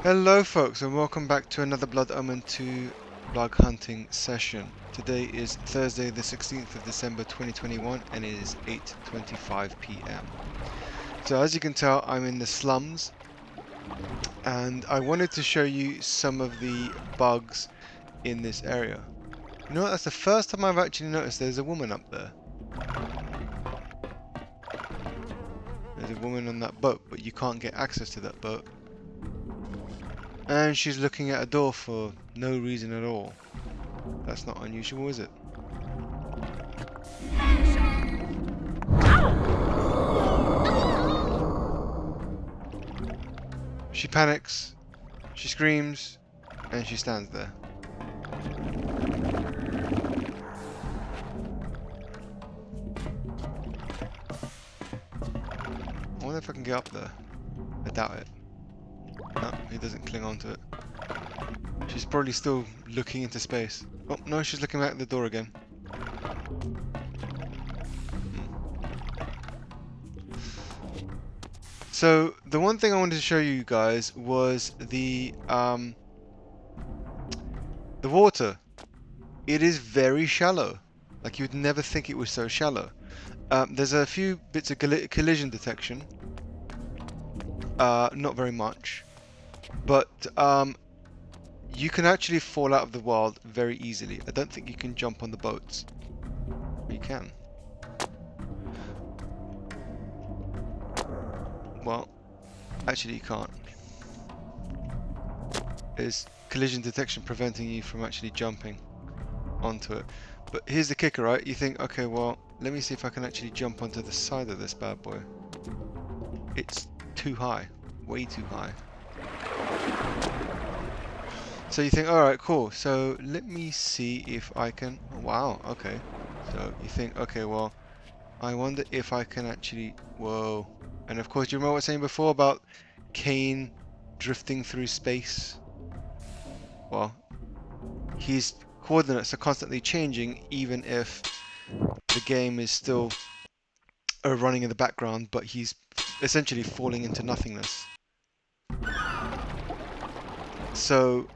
Hello folks and welcome back to another Blood Omen 2 bug hunting session. Today is Thursday the 16th of December 2021 and it is 8:25 p.m. So as you can tell, I'm in the slums and I wanted to show you some of the bugs in this area. You know what, that's the first time I've actually noticed there's a woman up there. There's a woman on that boat, but you can't get access to that boat. And she's looking at a door for no reason at all. That's not unusual, is it? She panics, she screams, and she stands there. I wonder if I can get up there. I doubt it. No, he doesn't cling on to it. She's probably still looking into space. Oh, no, she's looking back at the door again. So, the one thing I wanted to show you guys was the water. It is very shallow. Like, you'd never think it was so shallow. There's a few bits of collision detection. Not very much. But, you can actually fall out of the wild very easily. I don't think you can jump on the boats. You can. Well, actually you can't. There's collision detection preventing you from actually jumping onto it. But here's the kicker, right? You think, okay, well, let me see if I can actually jump onto the side of this bad boy. It's too high. Way too high. So you think, alright, cool. So let me see if I can... Wow, okay. So you think, okay, well, I wonder if I can actually... Whoa. And of course, you remember what I was saying before about Kain drifting through space? Well, his coordinates are constantly changing, even if the game is still running in the background, but he's essentially falling into nothingness. So,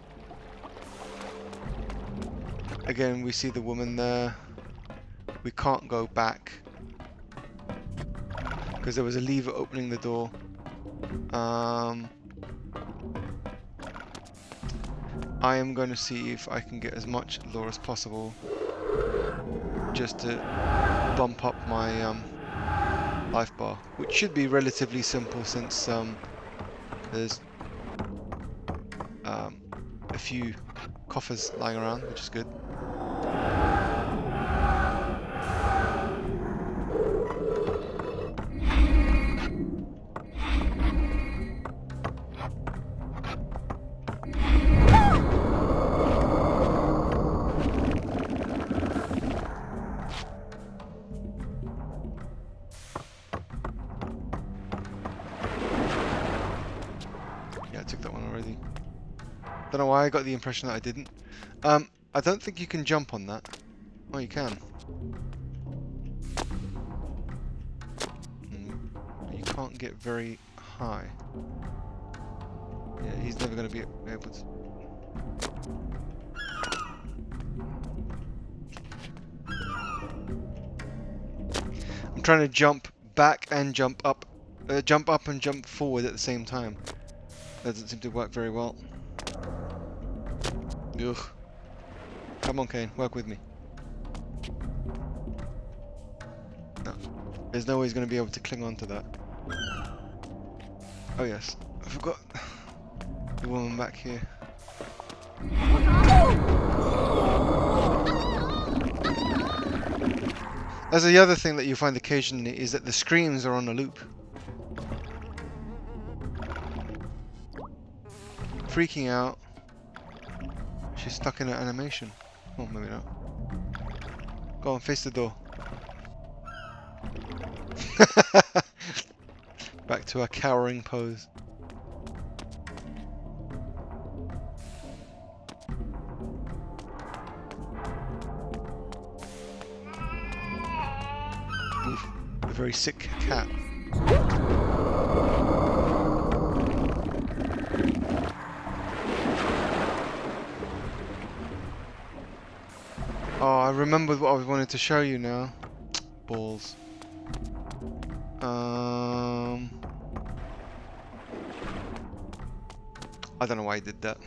again, we see the woman there. We can't go back because there was a lever opening the door. I am going to see if I can get as much lore as possible just to bump up my life bar, which should be relatively simple since there's a few coffers lying around, which is good. Yeah, I took that one already. Don't know why I got the impression that I didn't. I don't think you can jump on that. Oh, you can. You can't get very high. Yeah, he's never going to be able to. I'm trying to jump back and jump up and jump forward at the same time. That doesn't seem to work very well. Ugh. Come on, Kain, work with me. No. There's no way he's going to be able to cling on to that. Oh yes, I forgot the woman back here. That's the other thing that you find occasionally, is that the screams are on a loop. Freaking out. She's stuck in an animation. Oh, maybe not. Go on, face the door. Back to our cowering pose. Oof, a very sick cat. Oh, I remembered what I wanted to show you now. Balls. I don't know why I did that.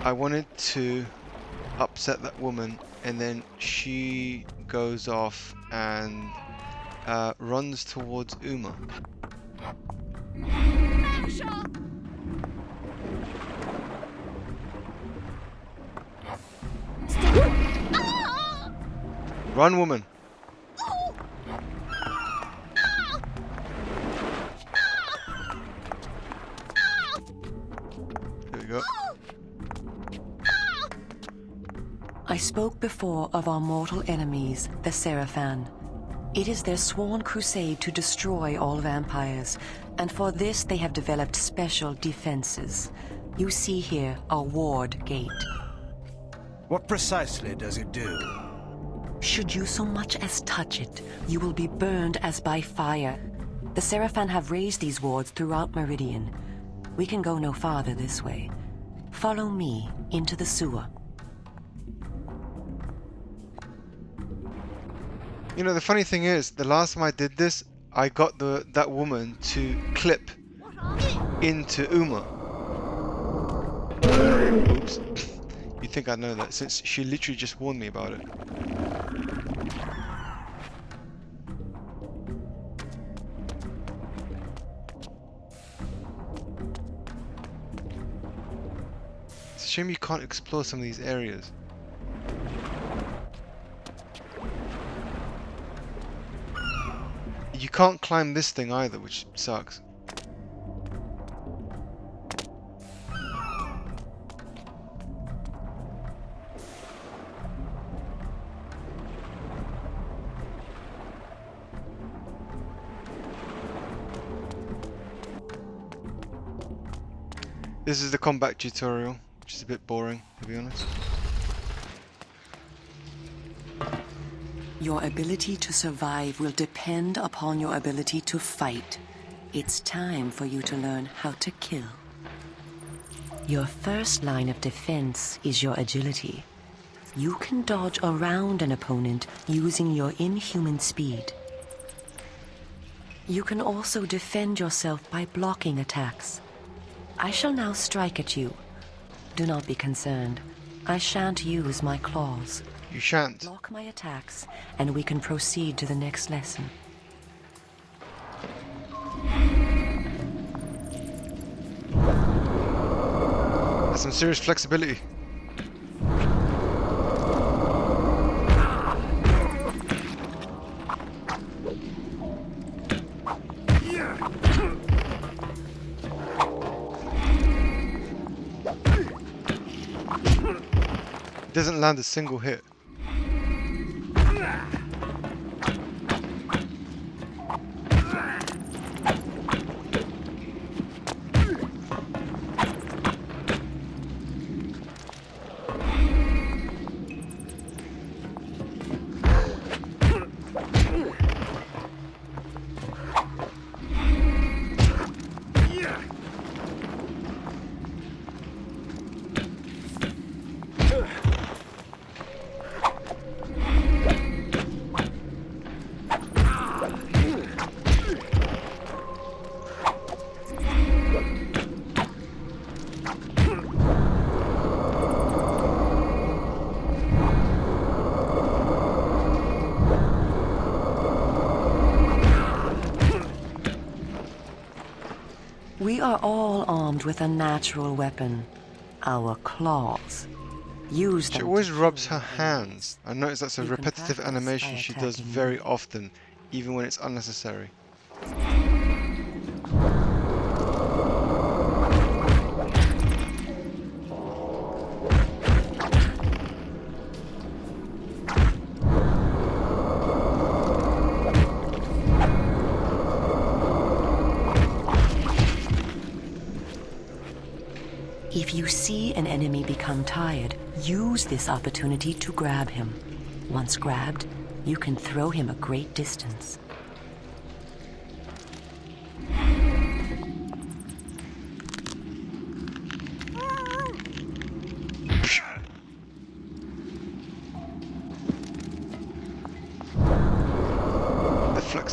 I wanted to upset that woman, and then she goes off and runs towards Uma. Run, woman! There we go. I spoke before of our mortal enemies, the Seraphan. It is their sworn crusade to destroy all vampires, and for this they have developed special defenses. You see here a ward gate. What precisely does it do? Should you so much as touch it, you will be burned as by fire. The Seraphan have raised these wards throughout Meridian. We can go no farther this way. Follow me into the sewer. You know, the funny thing is, the last time I did this, I got that woman to clip into Uma. Oops. You'd think I'd know that, since she literally just warned me about it. It's a shame you can't explore some of these areas. You can't climb this thing either, which sucks. This is the combat tutorial, which is a bit boring, to be honest. Your ability to survive will depend upon your ability to fight. It's time for you to learn how to kill. Your first line of defense is your agility. You can dodge around an opponent using your inhuman speed. You can also defend yourself by blocking attacks. I shall now strike at you. Do not be concerned. I shan't use my claws. You shan't. Block my attacks, and we can proceed to the next lesson. That's some serious flexibility. It doesn't land a single hit. We are all armed with a natural weapon, our claws. Use them. She always rubs her hands. I notice that's a repetitive animation she does very often, even when it's unnecessary. If you see an enemy become tired, use this opportunity to grab him. Once grabbed, you can throw him a great distance.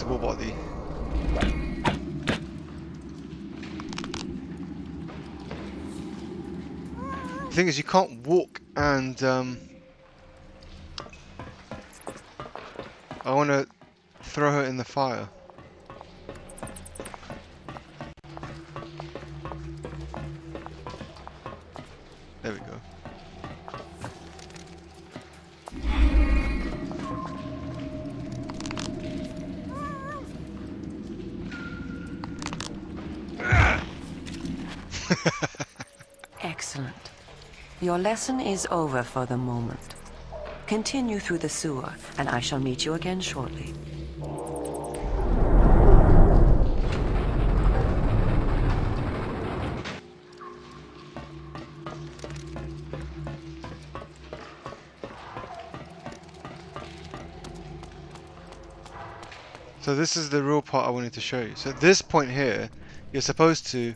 uncomfortable body. The thing is, you can't walk and I want to throw her in the fire. There we go. Excellent. Your lesson is over for the moment. Continue through the sewer, and I shall meet you again shortly. So this is the real part I wanted to show you. So at this point here, you're supposed to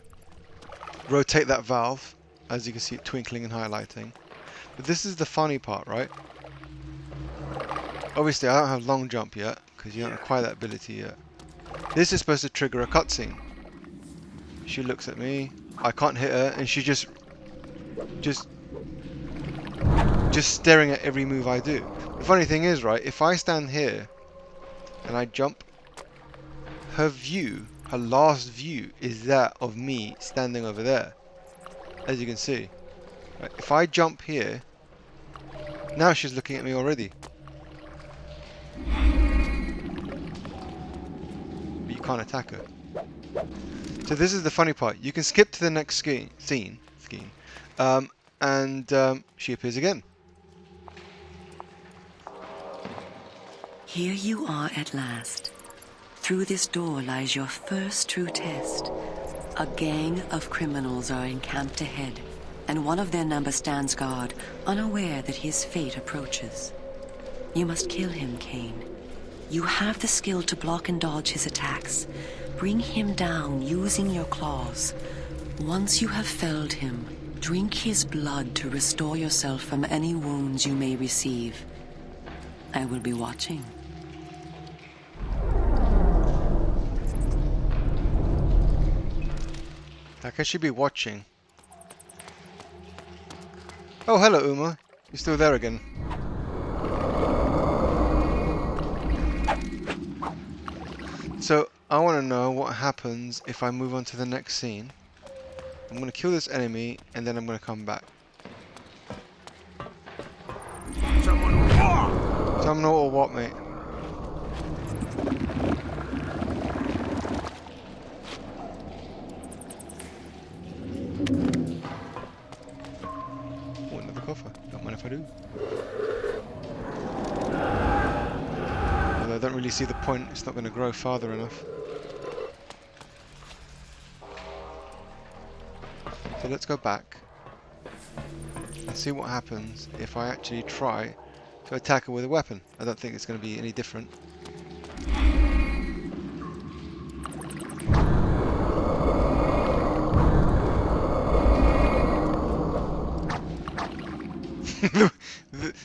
rotate that valve, as you can see it twinkling and highlighting. But this is the funny part, right? Obviously I don't have long jump yet, because you don't acquire that ability yet. This is supposed to trigger a cutscene. She looks at me, I can't hit her, and she just staring at every move I do. The funny thing is, right, if I stand here and I jump, her view, her last view, is that of me standing over there, as you can see. Right, if I jump here, now she's looking at me already. But you can't attack her. So this is the funny part. You can skip to the next scene, and she appears again. Here you are at last. Through this door lies your first true test. A gang of criminals are encamped ahead, and one of their number stands guard, unaware that his fate approaches. You must kill him, Kain. You have the skill to block and dodge his attacks. Bring him down using your claws. Once you have felled him, drink his blood to restore yourself from any wounds you may receive. I will be watching. How can she be watching? Oh, hello, Uma. You're still there again. So, I want to know what happens if I move on to the next scene. I'm going to kill this enemy, and then I'm going to come back. Someone or what, mate? Oh, another coffer. Don't mind if I do. Although I don't really see the point. It's not going to grow farther enough. So let's go back and see what happens if I actually try to attack her with a weapon. I don't think it's going to be any different.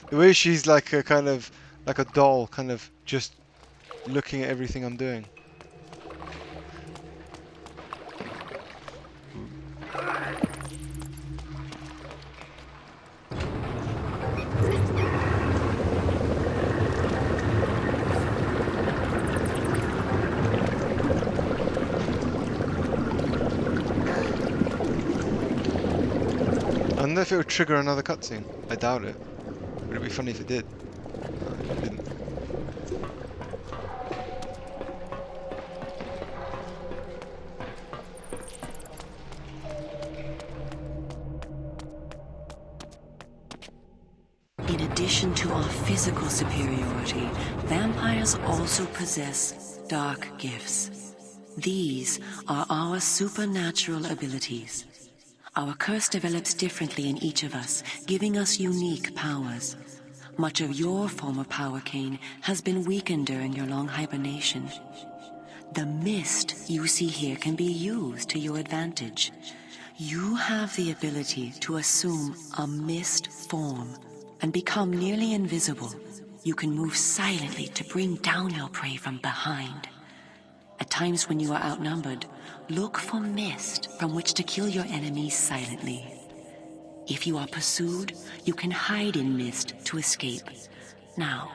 the way she's like a kind of like a doll, kind of just looking at everything I'm doing. I wonder if it would trigger another cutscene. I doubt it. But it'd be funny if it did. No, it didn't. In addition to our physical superiority, vampires also possess dark gifts. These are our supernatural abilities. Our curse develops differently in each of us, giving us unique powers. Much of your former power, Kain, has been weakened during your long hibernation. The mist you see here can be used to your advantage. You have the ability to assume a mist form and become nearly invisible. You can move silently to bring down your prey from behind. At times when you are outnumbered, look for mist from which to kill your enemies silently. If you are pursued, you can hide in mist to escape. Now,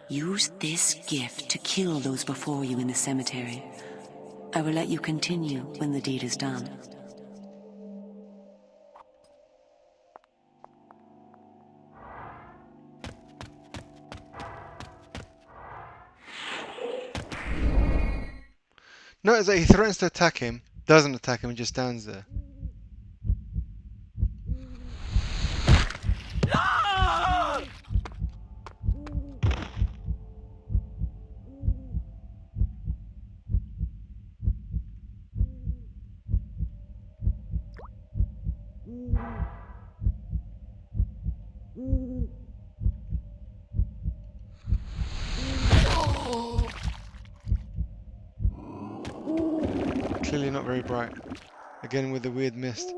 use this gift to kill those before you in the cemetery. I will let you continue when the deed is done. Notice that he threatens to attack him, doesn't attack him, and just stands there. Clearly not very bright. Again with the weird mist.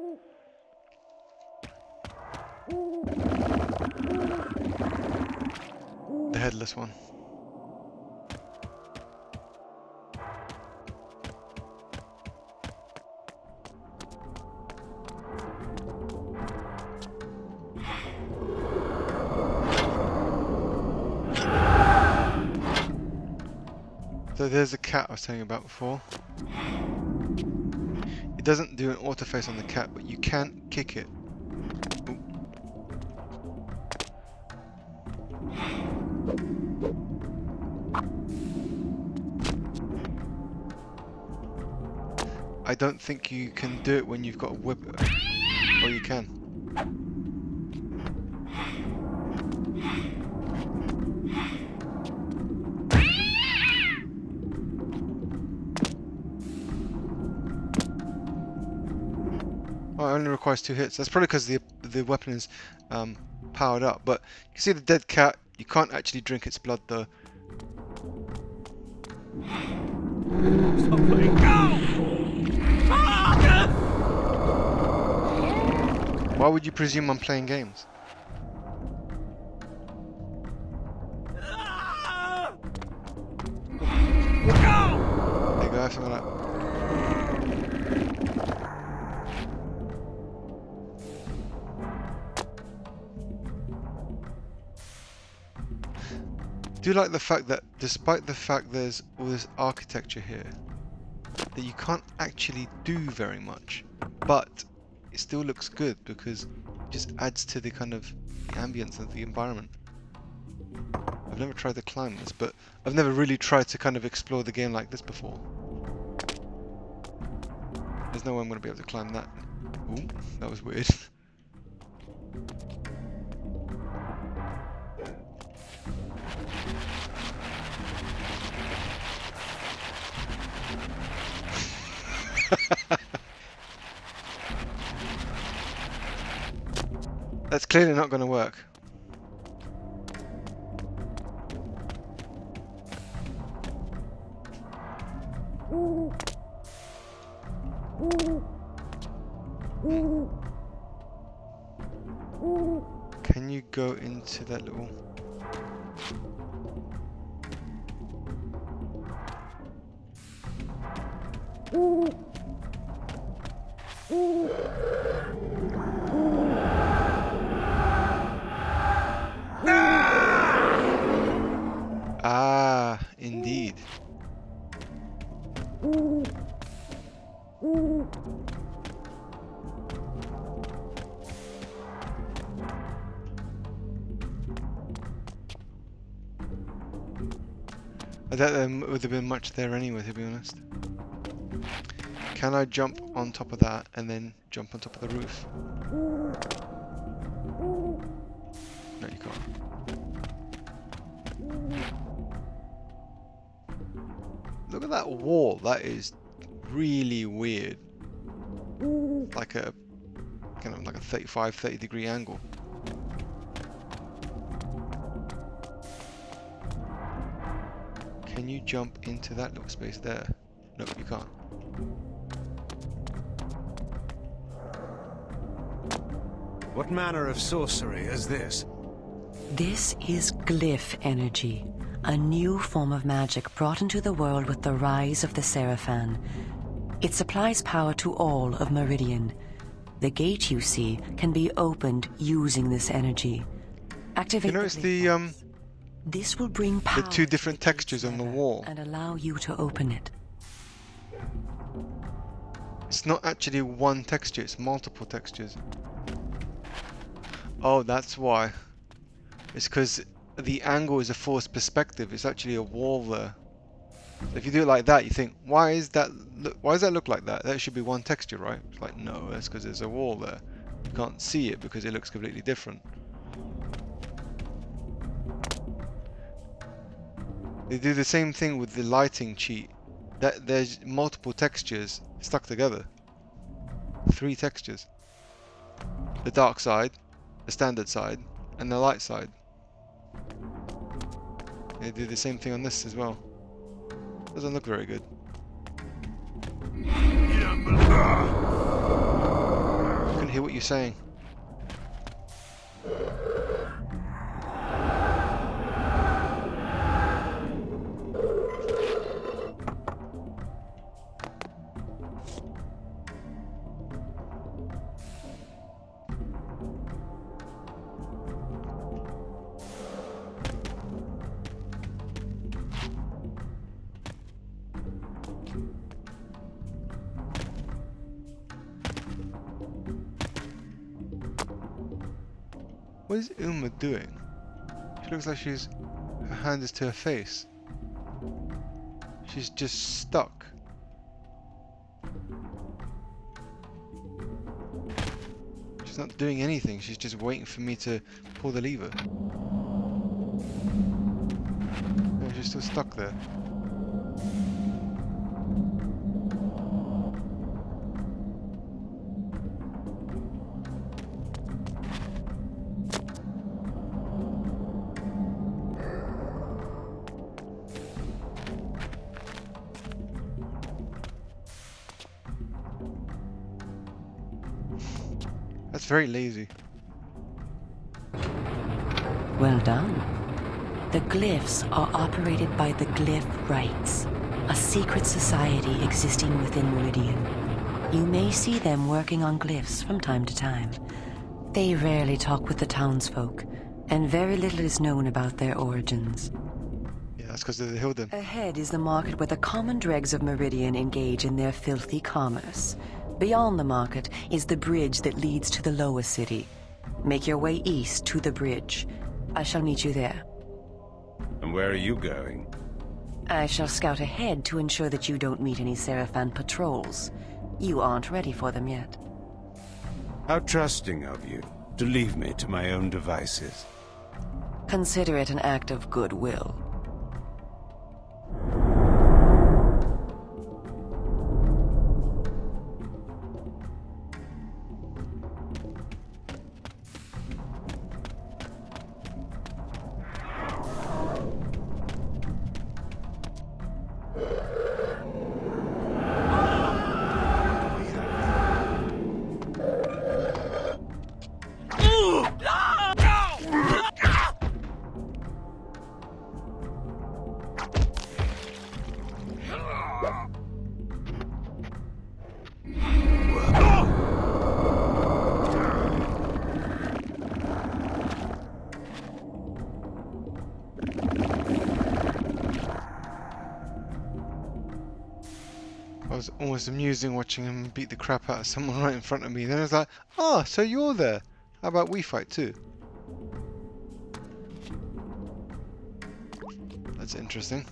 The headless one. So there's the cat I was telling you about before. It doesn't do an autoface on the cat, but you can kick it. Ooh. I don't think you can do it when you've got a whip, or you can. Oh, it only requires 2 hits. That's probably because the weapon is powered up. But you can see the dead cat. You can't actually drink its blood though. Why would you presume I'm playing games? There you go, have some of that. I do like the fact that despite the fact there's all this architecture here, that you can't actually do very much, but it still looks good because it just adds to the kind of ambience of the environment. I've never tried to climb this, but I've never really tried to kind of explore the game like this before. There's no way I'm going to be able to climb that. Ooh, that was weird. That's clearly not going to work. Can you go into that little... Ah, indeed. I doubt there would have been much there anyway, to be honest. Can I jump on top of that and then jump on top of the roof? No, you can't. Look at that wall. That is really weird. Like a kind of like a 30 degree angle. Can you jump into that little space there? No, you can't. What manner of sorcery is this? This is glyph energy, a new form of magic brought into the world with the rise of the Seraphan. It supplies power to all of Meridian. The gate you see can be opened using this energy. Activate You notice the glyph box. This will bring power the two to different the gate's textures on the lever wall. and allow you to open it. It's not actually one texture, it's multiple textures. Oh, that's why. It's because the angle is a forced perspective. It's actually a wall there. So if you do it like that, you think, why does that look like that? That should be one texture, right? It's like, no, that's because there's a wall there. You can't see it because it looks completely different. They do the same thing with the lighting cheat. That there's multiple textures stuck together. 3 textures. The dark side, the standard side, and the light side. They do the same thing on this as well. Doesn't look very good. I couldn't hear what you're saying. What is Uma doing? She looks like her hand is to her face. She's just stuck. She's not doing anything, she's just waiting for me to pull the lever. No, she's still stuck there. That's very lazy. Well done. The glyphs are operated by the Glyph Rites, a secret society existing within Meridian. You may see them working on glyphs from time to time. They rarely talk with the townsfolk, and very little is known about their origins. Yeah, that's because they're the Hylden. Ahead is the market where the common dregs of Meridian engage in their filthy commerce. Beyond the market is the bridge that leads to the lower city. Make your way east to the bridge. I shall meet you there. And where are you going? I shall scout ahead to ensure that you don't meet any Seraphan patrols. You aren't ready for them yet. How trusting of you to leave me to my own devices. Consider it an act of goodwill. I was almost amusing watching him beat the crap out of someone right in front of me. Then I was like, oh, so you're there. How about we fight too? That's interesting.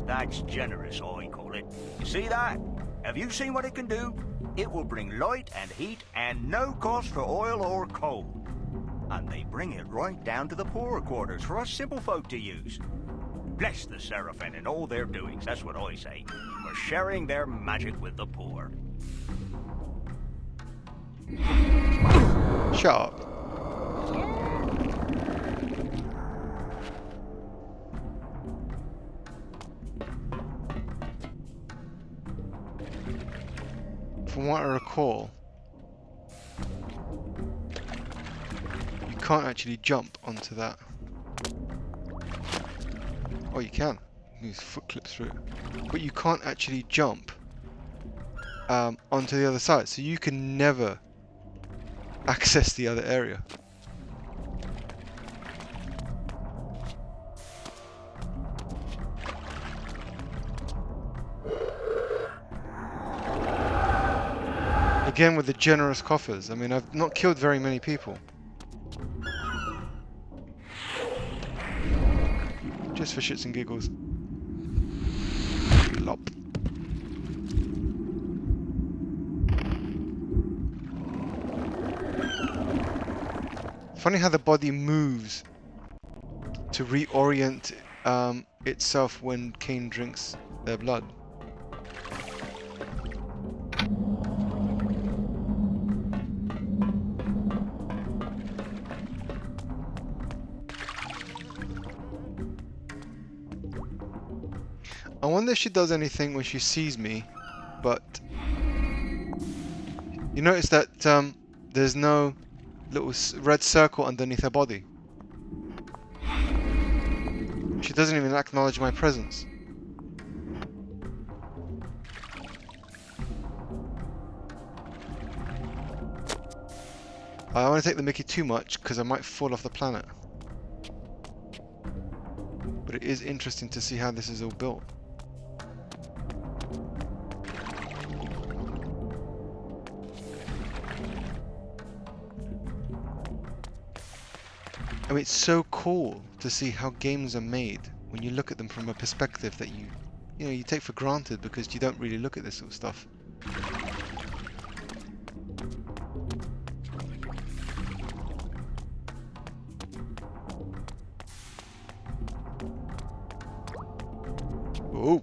That's generous, I call it. You see that? Have you seen what it can do? It will bring light and heat and no cost for oil or coal. And they bring it right down to the poorer quarters for us simple folk to use. Bless the Seraphan and all their doings, that's what I say. For sharing their magic with the poor. Shut up. from what I recall, you can't actually jump onto that. Oh, you can. Use foot clips through it. But you can't actually jump onto the other side, so you can never access the other area. Again with the generous coffers. I mean, I've not killed very many people. Just for shits and giggles. Lop. Funny how the body moves to reorient itself when Kain drinks their blood. I wonder if she does anything when she sees me, but you notice that there's no little red circle underneath her body. She doesn't even acknowledge my presence. I don't want to take the mickey too much because I might fall off the planet. But it is interesting to see how this is all built. I mean, it's so cool to see how games are made when you look at them from a perspective that you know, you take for granted because you don't really look at this sort of stuff. Oh,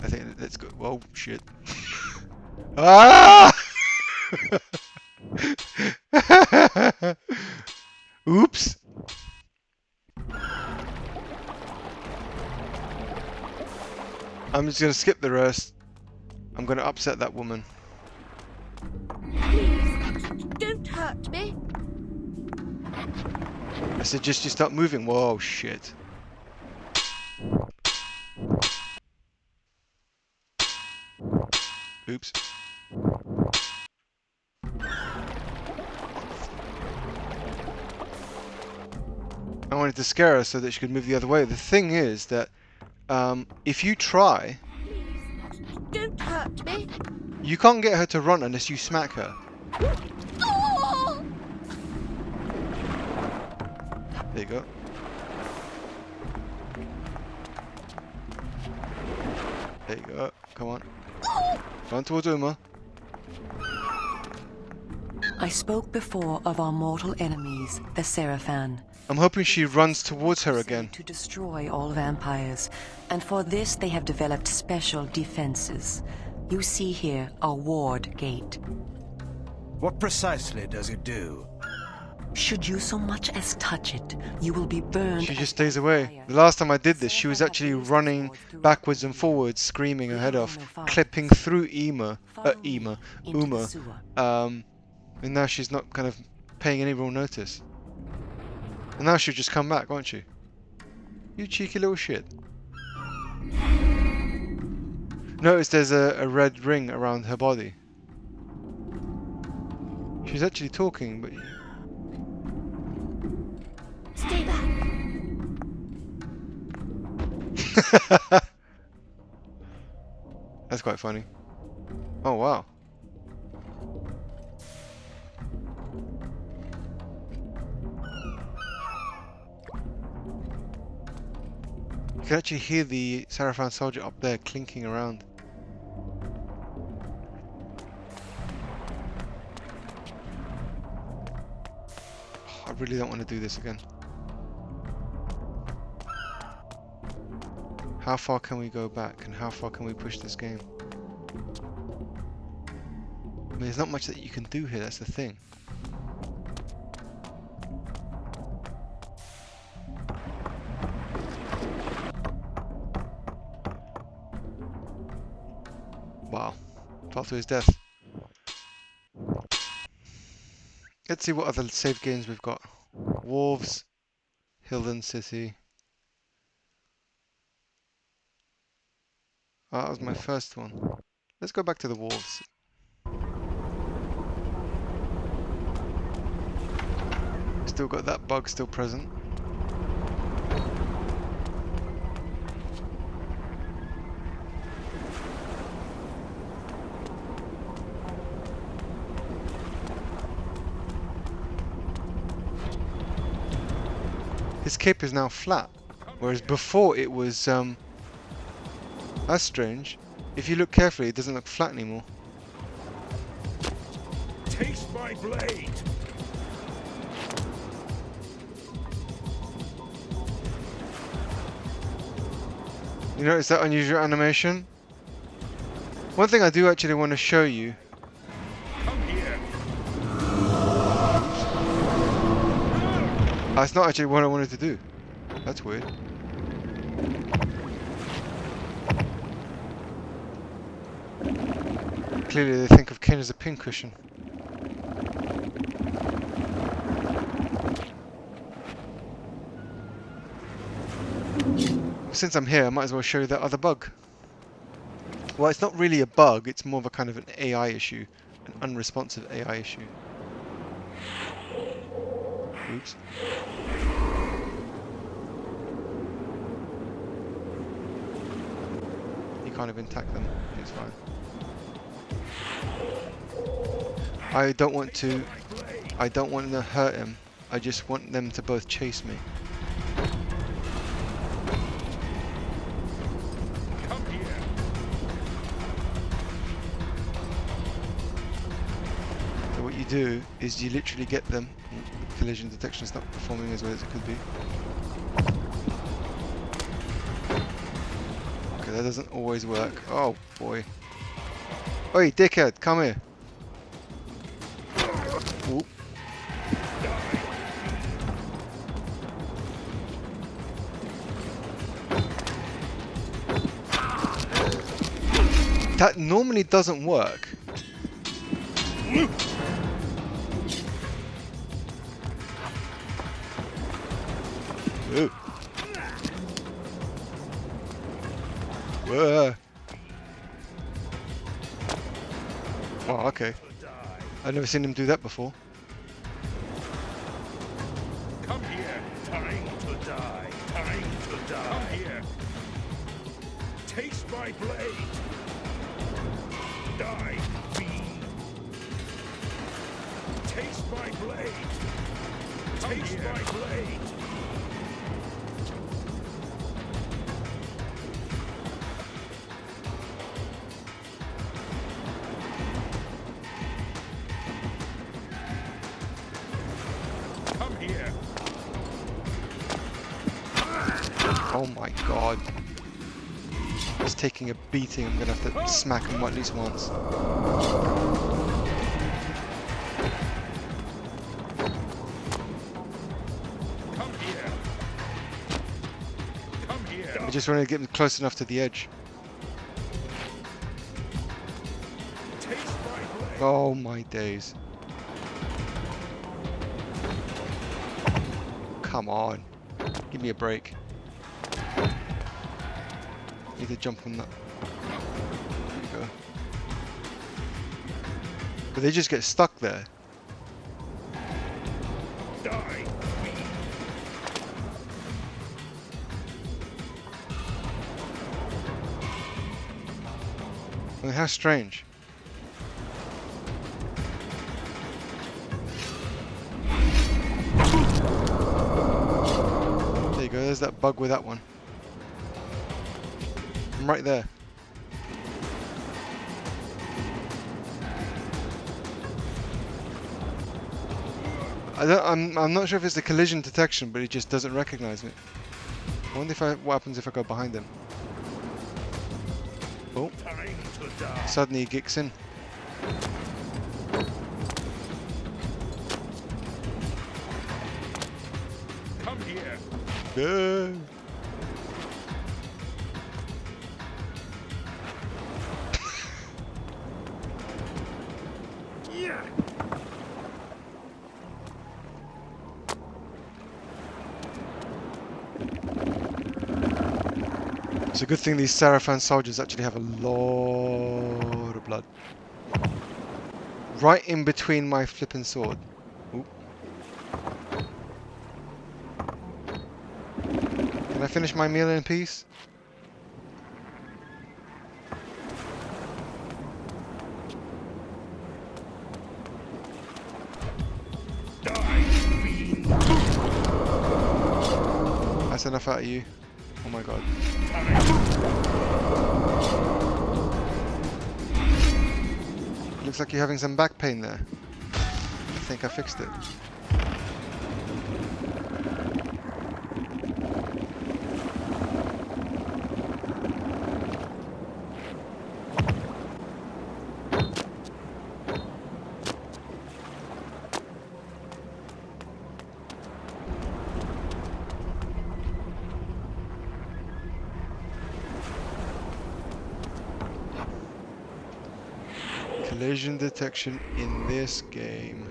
I think let's go. Whoa, shit! Ah! Oops. I'm just gonna skip the rest. I'm gonna upset that woman. Please, don't hurt me. I suggest you start moving. Whoa, shit. Oops. I wanted to scare her so that she could move the other way. The thing is that if you try, Please, don't hurt me. you can't get her to run unless you smack her. Oh! There you go. There you go. Come on. Run towards Uma. I spoke before of our mortal enemies, the Seraphan. I'm hoping she runs towards her again. To destroy all vampires, and for this they have developed special defenses. You see here a ward gate. What precisely does it do? Should you so much as touch it, you will be burned. She just stays away. The last time I did this, she was actually running backwards and forwards, screaming her head off, clipping through Uma, and now she's not kind of paying any real notice. And now she'll just come back, won't she? You cheeky little shit. Notice there's a red ring around her body. She's actually talking, but... Stay back. That's quite funny. Oh, wow. You can actually hear the Seraphan soldier up there clinking around. Oh, I really don't want to do this again. How far can we go back and how far can we push this game? I mean, there's not much that you can do here, that's the thing. path to his death. Let's see what other save games we've got. Wharves, Hylden City. Oh, that was my first one. Let's go back to the Wharves. Still got that bug still present. His cape is now flat, whereas before it was, that's strange. If you look carefully, it doesn't look flat anymore. Taste my blade! You notice that unusual animation? One thing I do actually want to show you. Come here! That's not actually what I wanted to do. That's weird. Clearly they think of Kain as a pincushion. Since I'm here, I might as well show you that other bug. Well, it's not really a bug, it's more of a kind of an AI issue. An unresponsive AI issue. Oops. You can't even attack them, it's fine. I don't want to hurt him. I just want them to both chase me. Come here! So what you do is you literally get them. Collision detection is not performing as well as it could be. Okay, that doesn't always work. Oh boy. Oi, dickhead, come here. Ooh. That normally doesn't work. Ooh. Whoa. Oh, okay. I've never seen him do that before. Come here! Time to die! Time to die! Come here! Taste my blade! Die, fiend! Taste my blade! Taste my blade! Come here! Oh my god. He's taking a beating. I'm gonna have to smack him at least once. Come here! Come here! I just want to get him close enough to the edge. Taste my blade! Oh my days. Come on. Give me a break. Need to jump on that. There you go. But they just get stuck there. Die! I mean, how strange. There you go, there's that bug with that one. I'm right there. I'm not sure if it's the collision detection, but it just doesn't recognize me. I wonder what happens if I go behind him. Oh, Time to die! suddenly he kicks in. Come here! Yeah. It's a good thing these Sarafan soldiers actually have a lot of blood. Right in between my flipping sword. Oop. Can I finish my meal in peace? That's enough out of you. Oh my god. Looks like you're having some back pain there. I think I fixed it. Collision detection in this game.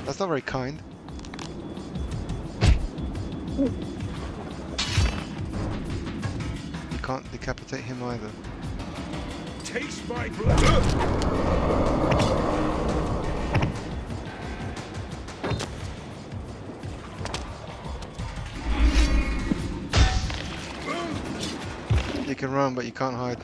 That's not very kind. You can't decapitate him either. Taste my blood! You can run, but you can't hide.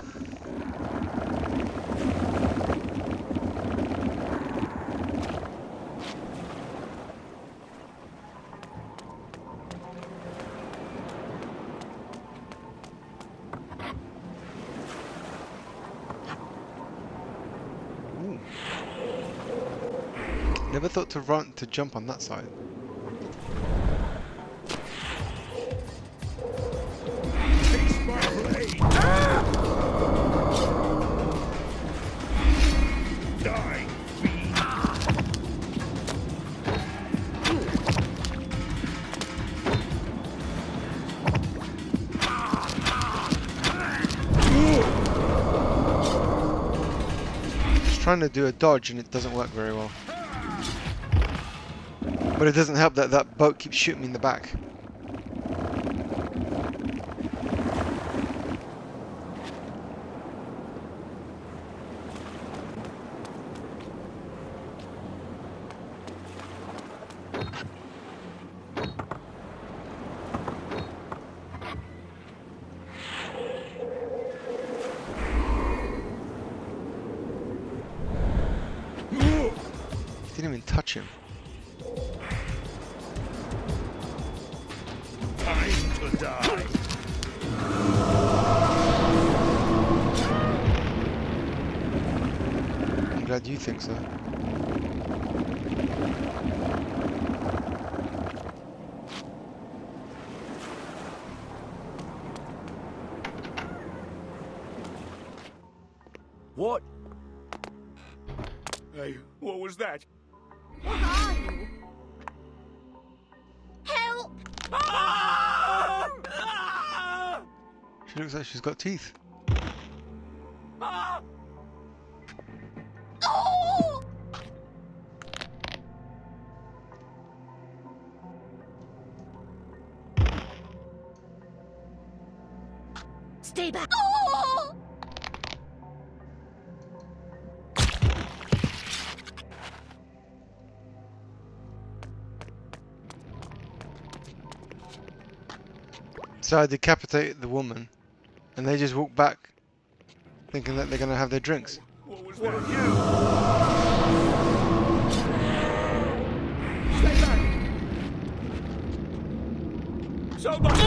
Ooh. Never thought to jump on that side. Taste my blade! Die, fiend! Just trying to do a dodge and it doesn't work very well. But it doesn't help that that boat keeps shooting me in the back. Didn't even touch him. Time to die! I'm glad you think so. What? Hey, what was that? What are you? Help! She looks like she's got teeth. Oh! Stay back. Oh! So I decapitate the woman, and they just walk back, thinking that they're gonna have their drinks. What was What that? of you? Stay back! Somebody!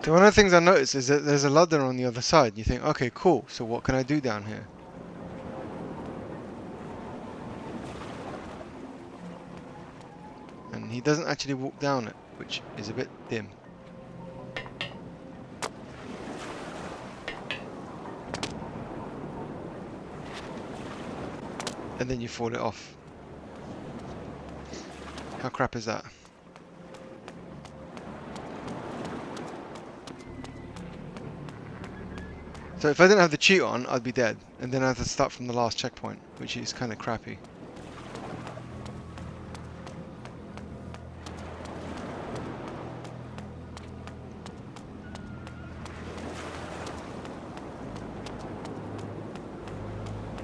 So one of the things I noticed is that there's a ladder on the other side. You think, okay, cool. So what can I do down here? And he doesn't actually walk down it, which is a bit dim. And then you fall it off. How crap is that? So if I didn't have the cheat on, I'd be dead. And then I'd have to start from the last checkpoint, which is kind of crappy.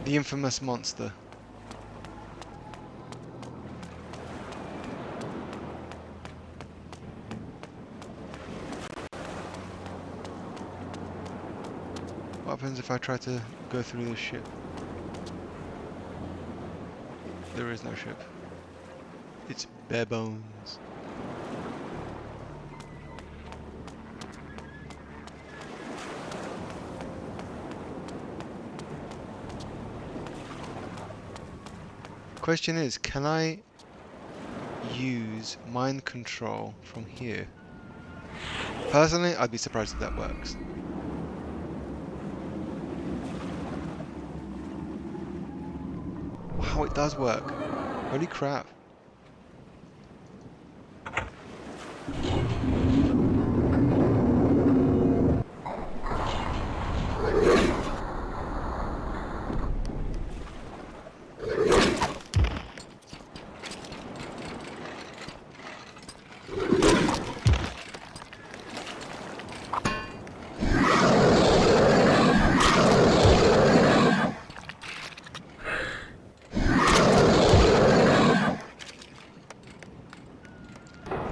The infamous monster. What happens if I try to go through this ship? There is no ship. It's bare bones. Question is, can I use mind control from here? Personally, I'd be surprised if that works. Wow, it does work. Holy crap.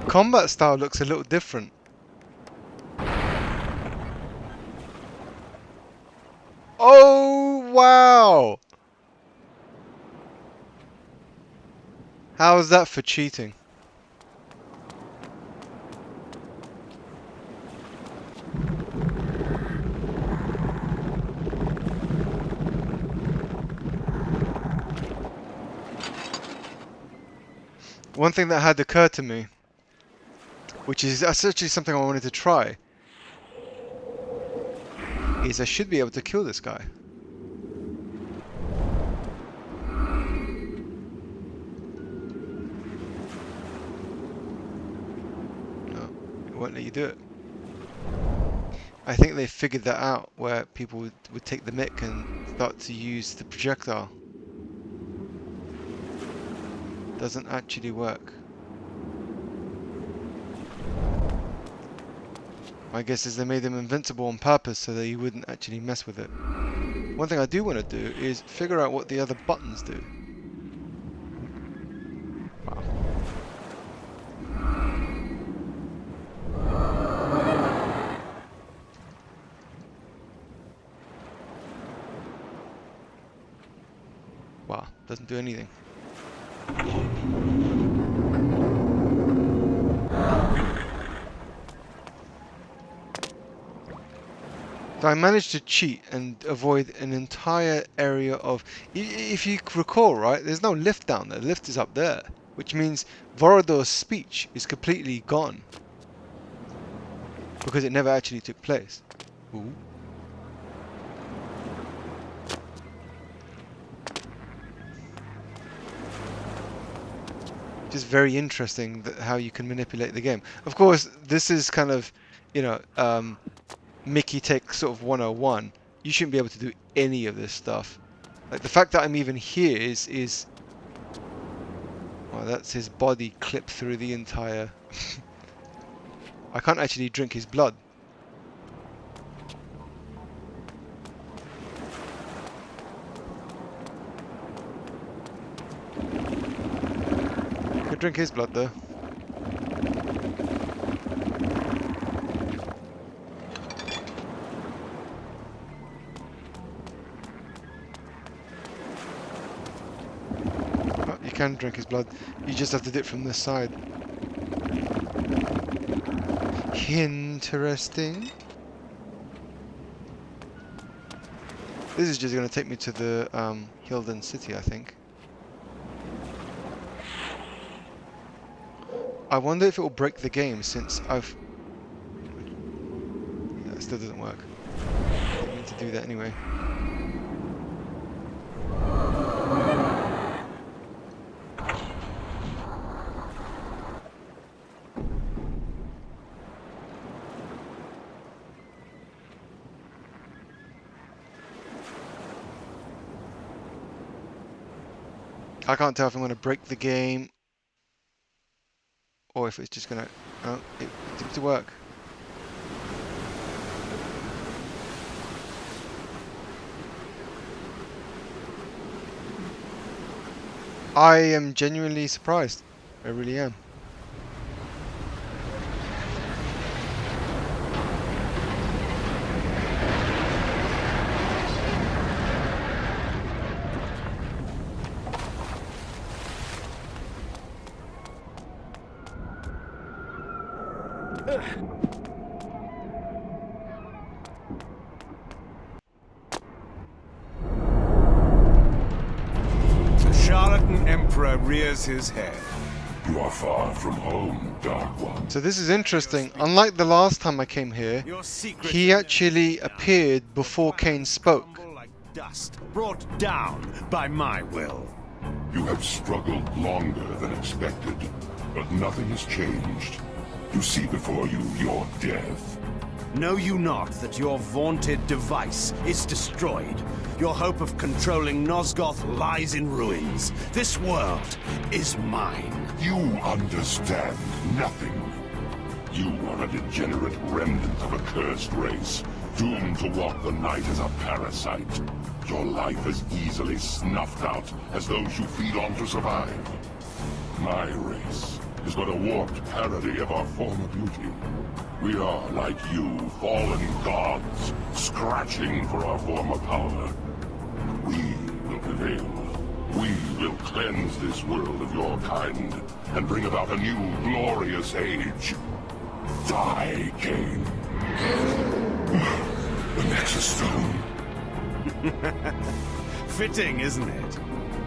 Combat style looks a little different. Oh, wow! How is that for cheating? One thing that had occurred to me, which is actually something I wanted to try, is I should be able to kill this guy. No, it won't let you do it. I think they figured that out, where people would take the mic and start to use the projectile. Doesn't actually work. My guess is they made them invincible on purpose so that you wouldn't actually mess with it. One thing I do want to do is figure out what the other buttons do. Wow. Wow, doesn't do anything. So I managed to cheat and avoid an entire area of... If you recall, right, there's no lift down there. The lift is up there, which means Vorador's speech is completely gone. Because it never actually took place. Ooh. Just very interesting that how you can manipulate the game. Of course, this is kind of, you know, Mickey Tech sort of 101. You shouldn't be able to do any of this stuff. Like the fact that I'm even here is well, that's his body clipped through the entire I can't actually drink his blood. Could drink his blood though. You can drink his blood, you just have to do it from this side. interesting. This is just going to take me to the Hylden city, I think. I wonder if it will break the game since I've... That still doesn't work. I didn't mean to do that anyway. I can't tell if I'm going to break the game or if it's just going to... Oh, it seems to work. I am genuinely surprised. I really am. Charlatan Emperor rears his head. You are far from home, Dark One. So this is interesting. Unlike the last time I came here, he actually appeared before Kain spoke. Like dust, brought down by my will. You have struggled longer than expected, but nothing has changed. You see before you your death. Know you not that your vaunted device is destroyed? Your hope of controlling Nosgoth lies in ruins. This world is mine. You understand nothing. You are a degenerate remnant of a cursed race, doomed to walk the night as a parasite. Your life as easily snuffed out as those you feed on to survive. My race is but a warped parody of our former beauty. We are, like you, fallen gods, scratching for our former power. We will prevail. We will cleanse this world of your kind, and bring about a new, glorious age. Die, Kain. The Nexus Stone. Fitting, isn't it?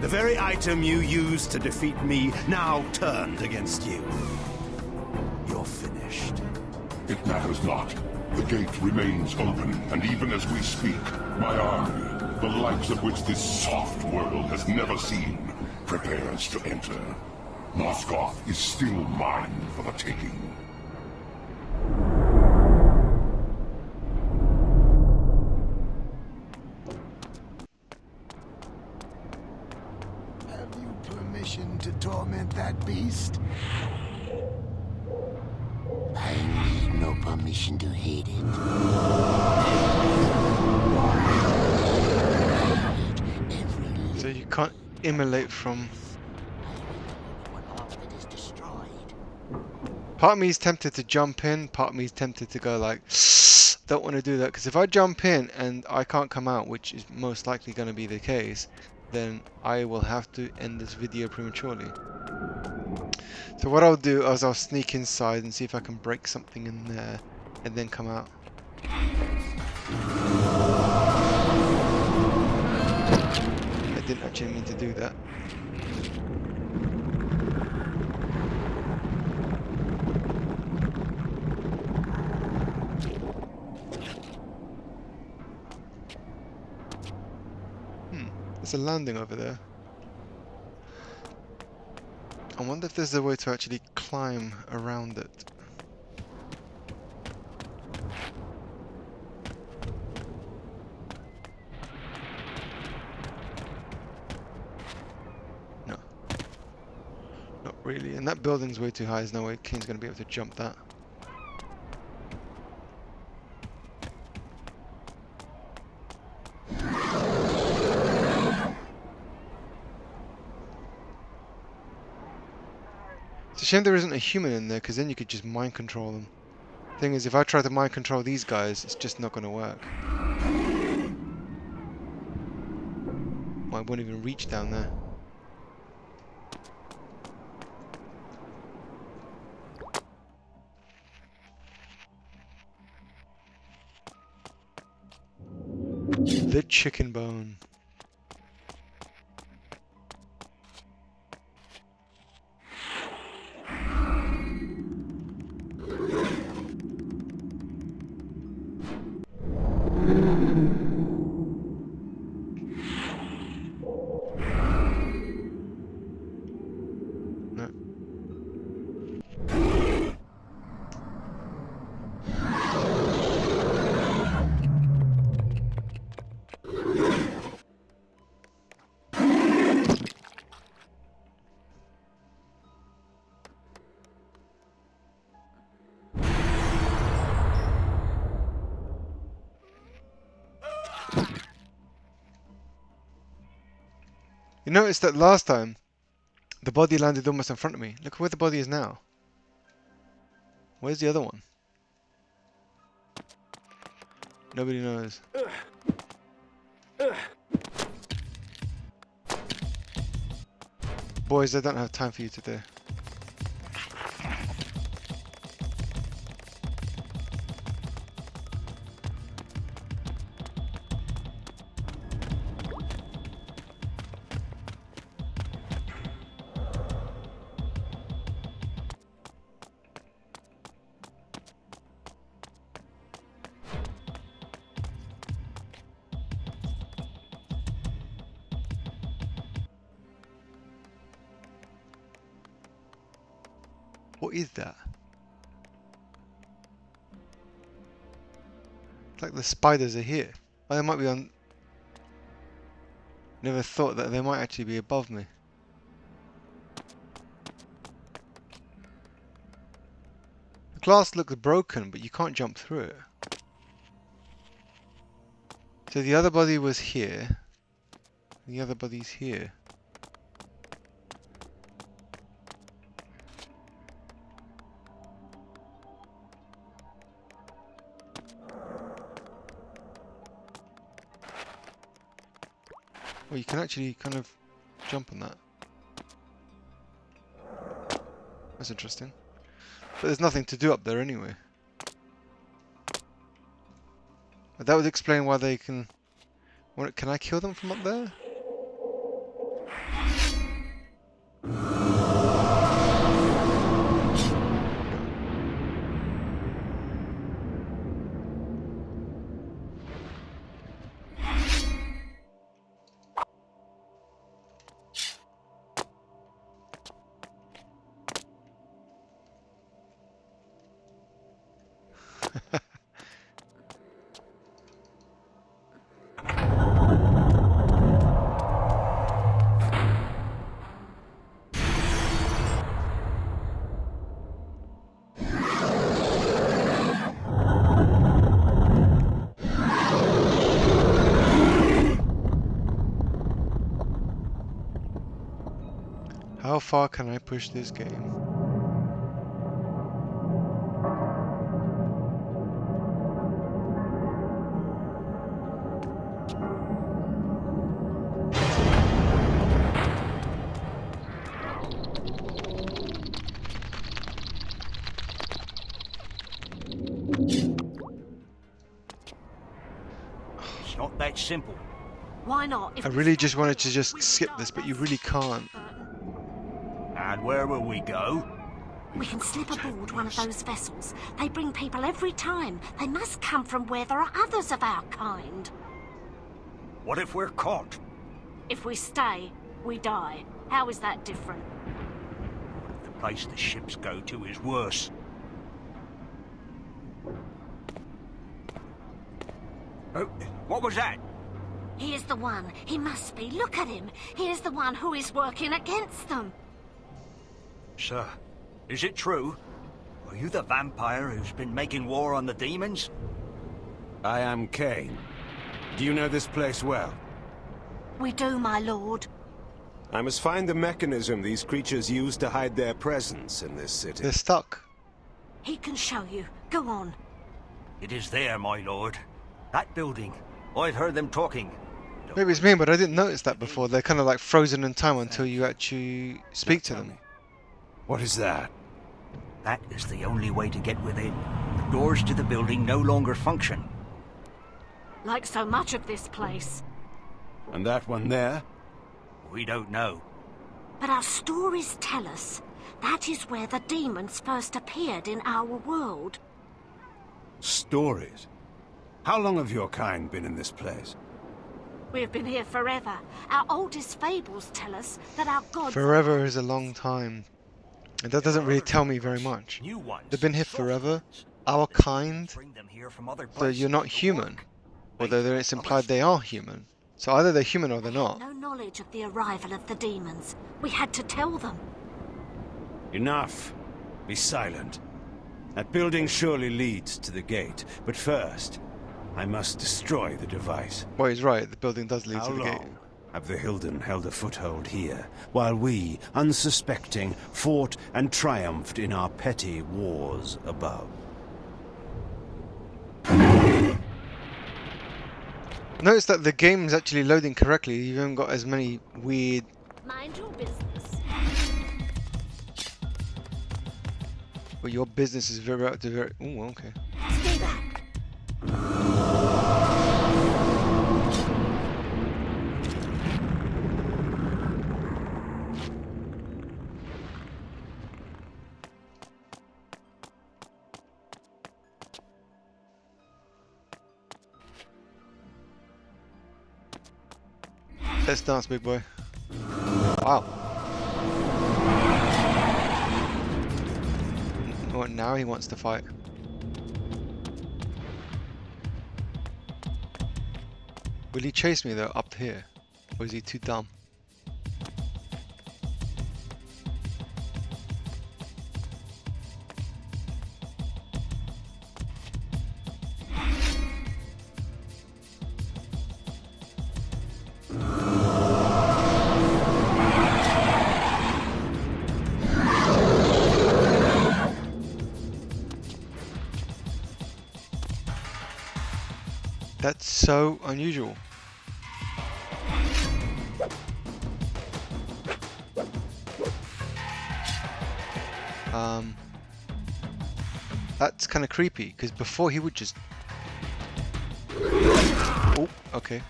The very item you used to defeat me now turned against you. You're finished. It matters not. The gate remains open, and even as we speak, my army, the likes of which this soft world has never seen, prepares to enter. Nosgoth is still mine for the taking. Have you permission to torment that beast? I need no permission to hate it. So you can't immolate from... Part of me is tempted to jump in, part of me is tempted to go like, don't want to do that, because if I jump in and I can't come out, which is most likely going to be the case, then I will have to end this video prematurely. So what I'll do is I'll sneak inside and see if I can break something in there and then come out. I didn't actually mean to do that. There's a landing over there. I wonder if there's a way to actually climb around it. No. Not really. And that building's way too high. There's no way Kane's going to be able to jump that. It's a shame there isn't a human in there, because then you could just mind control them. Thing is, if I try to mind control these guys, it's just not going to work. I won't even reach down there. The chicken bone. No. You noticed that last time the body landed almost in front of me. Look where the body is now. Where's the other one? Nobody knows. Boys, I don't have time for you today. What is that? It's like the spiders are here. Oh, they might be on... Never thought that they might actually be above me. The glass looks broken, but you can't jump through it. So the other body was here. The other body's here. Well, you can actually kind of jump on that. That's interesting. But there's nothing to do up there anyway. But that would explain why they can... Can I kill them from up there? How far can I push this game? It's not that simple. Why not? I really just wanted to just skip this, but you really can't. And where will we go? We can slip aboard one of those vessels. They bring people every time. They must come from where there are others of our kind. What if we're caught? If we stay, we die. How is that different? The place the ships go to is worse. Oh, what was that? He is the one. He must be. Look at him. He is the one who is working against them. Sir, is it true? Are you the vampire who's been making war on the demons? I am Kain. Do you know this place well? We do, my lord. I must find the mechanism these creatures use to hide their presence in this city. They're stuck. He can show you. Go on. It is there, my lord. That building. I've heard them talking. Maybe it's me, but I didn't notice that before. They're kind of like frozen in time until you actually speak to them. What is that? That is the only way to get within. The doors to the building no longer function. like so much of this place. And that one there? We don't know. But our stories tell us that is where the demons first appeared in our world. Stories? How long have your kind been in this place? We've been here forever. Our oldest fables tell us that our gods... Forever is a long time. And that doesn't really tell me very much. New ones. They've been here soft forever. ones. Our kind. Bring them here from other So places you're not to human. work. Although there it's implied they are human. So either they're human or they're not. No knowledge of the arrival of the demons. We had to tell them. Enough. Be silent. That building surely leads to the gate, but first, I must destroy the device. Well, he's right. The building does lead How to the gate. long have the Hylden held a foothold here, while we, unsuspecting, fought and triumphed in our petty wars above? Notice that the game is actually loading correctly. You haven't got as many weird... Mind your business. But your business is very... Ooh, okay. Stay back. Let's dance, big boy. Wow. What, now he wants to fight. Will he chase me though up here? Or is he too dumb? That's so unusual. That's kind of creepy, because before he would just... Oh, okay.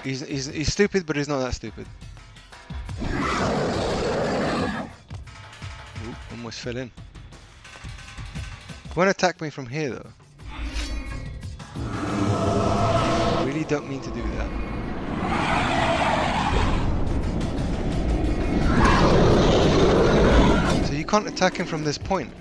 He's stupid, but he's not that stupid. Ooh, almost fell in. He won't attack me from here, though. I really don't mean to do that. So you can't attack him from this point.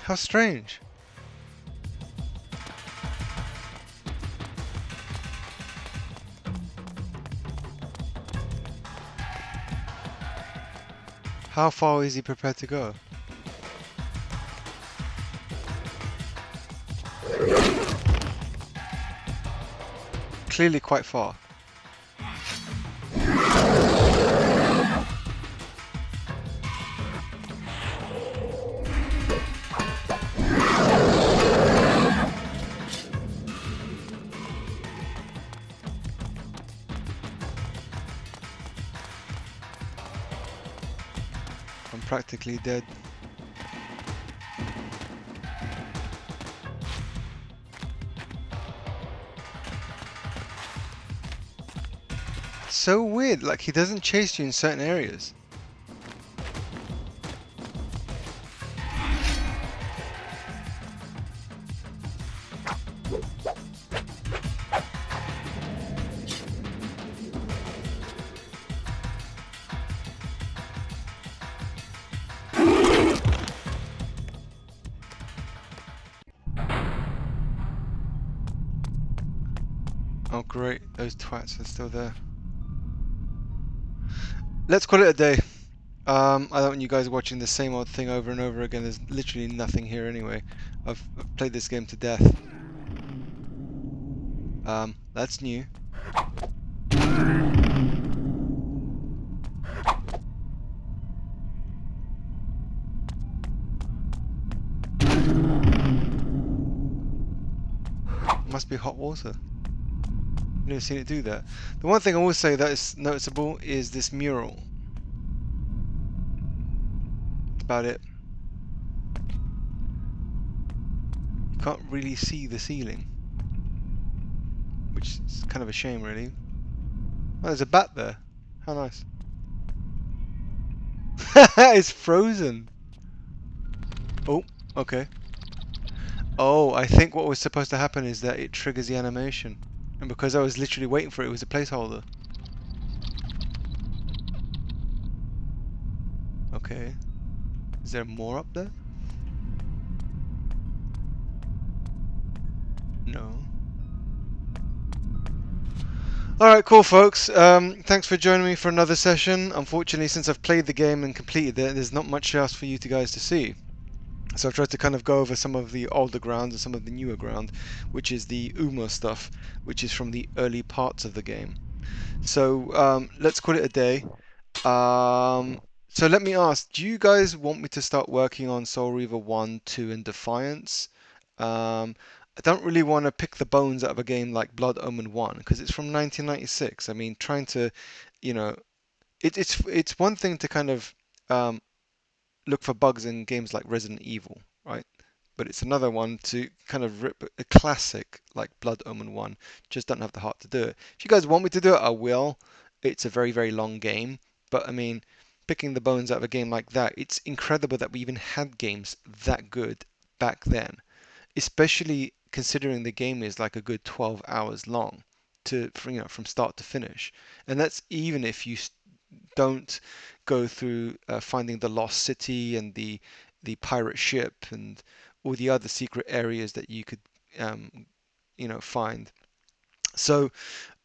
How strange. How far is he prepared to go? Clearly quite far. I'm practically dead. So weird, like he doesn't chase you in certain areas. Oh great, those twats are still there. Let's call it a day. I don't want you guys watching the same old thing over and over again. There's literally nothing here anyway. I've played this game to death. That's new. Must be hot water. Never seen it do that. The one thing I will say that is noticeable is this mural. That's about it. You can't really see the ceiling, which is kind of a shame, really. Oh, there's a bat there. How nice. It's frozen. Oh, okay. Oh, I think what was supposed to happen is that it triggers the animation. And because I was literally waiting for it, it was a placeholder. Okay. Is there more up there? No. Alright, cool folks. Thanks for joining me for another session. Unfortunately, since I've played the game and completed it, there's not much else for you guys to see. So I've tried to kind of go over some of the older ground and some of the newer ground, which is the Uma stuff, which is from the early parts of the game. So let's call it a day. So let me ask, do you guys want me to start working on Soul Reaver 1, 2, and Defiance? I don't really want to pick the bones out of a game like Blood Omen 1 because it's from 1996. I mean, trying to, you know, it's one thing to kind of um, look for bugs in games like Resident Evil, right? But it's another one to kind of rip a classic like Blood Omen 1. Just don't have the heart to do it. If you guys want me to do it, I will. It's a very, very long game. But I mean, picking the bones out of a game like that, it's incredible that we even had games that good back then. Especially considering the game is like a good 12 hours long from start to finish. And that's even if you don't go through finding the lost city and the pirate ship and all the other secret areas that you could find. So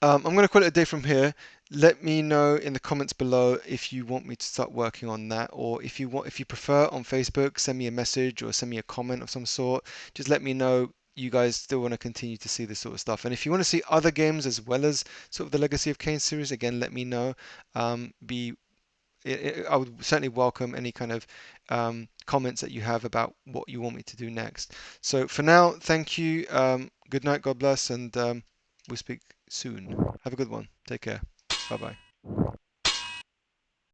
I'm going to call it a day from here. Let me know in the comments below if you want me to start working on that, or if you prefer on Facebook, send me a message or send me a comment of some sort. Just let me know you guys still want to continue to see this sort of stuff. And if you want to see other games as well as sort of the Legacy of Kain series, again, let me know. I would certainly welcome any kind of comments that you have about what you want me to do next. So for now, thank you. Good night, God bless, and we'll speak soon. Have a good one. Take care. Bye bye.